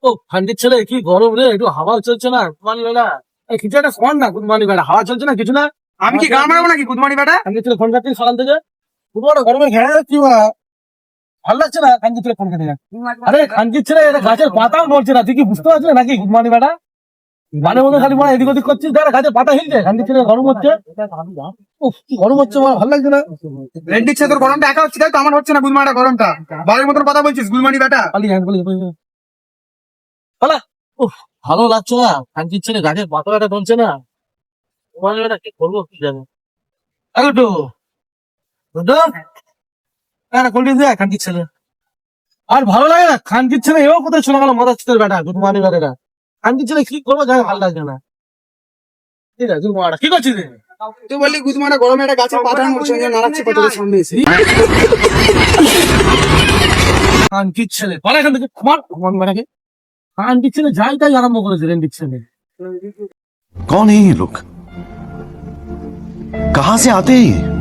ও ফান্ডির ছেলে কি গরম রে, একটু হাওয়া চলছে না গুদমানি বেটা? এই কিছু একটা ফোন না গুদমানি বেটা, হাওয়া চলছে না কিছু না? আমি কি গান মারাবো নাকি গুদমানি বেটা? ফান্ডির ছেলে ফোন কাটছিস সকাল থেকে, পুরো গরমের ঘেরা কি ভালো লাগছে না? কাঞ্জির ছেলে ফোন কেটে যাচ্ছে। আরে কাঞ্জির ছেলে, এটা গাছের পাতাও নড়ছে না, তুই কি বুঝতে পারছিস নাকি গুদমানি বেটা? মানে মধ্যে খালি মনে হয় এদিক ওদিক করছিস, দেখ গাছের পাতা হিলছে, কাঞ্জির ছেলে গরম হচ্ছে। উফ, কি গরম হচ্ছে, আমার ভালো লাগছে না। রেড দিচ্ছে তোর গরমটা একা হচ্ছে, তাই তো আমার হচ্ছে না গুদমানিটা গরমটা। বাড়ির মতন কথা বলছিস গুদমানি বেটা। পালা। উফ, ভালো লাগছে না, কাঞ্জির ছেলে গাছের পাতাটা নড়ছে না। গুদমানি বেটা কি করবো কি জানে। একটু কোল্ড ড্রিঙ্কস কাঞ্জির ছেলে আর ভালো লাগে না। খানকির ছেলে এও কোথায় শোনা গেল মজা ছিল বেটা গুদমানি বেটা। খানকির ছেলে কি করবো জানি ভালো লাগছে না। ঠিক আছে গুদমাটা কি করছিস রে? তুই বললি গুদমানিটা গরমে একটা গাছের পাতা নড়ছে, নাড়াচ্ছে পাতাদের সামনে এসে। খানকির ছেলে বলে এখান থেকে, তোমার ভগবান বেটাকে। খানকির ছেলে যাই তাই আরম্ভ করেছে রেন্ডির ছেলে। कौन है ये लोग? कहां से आते हैं ये?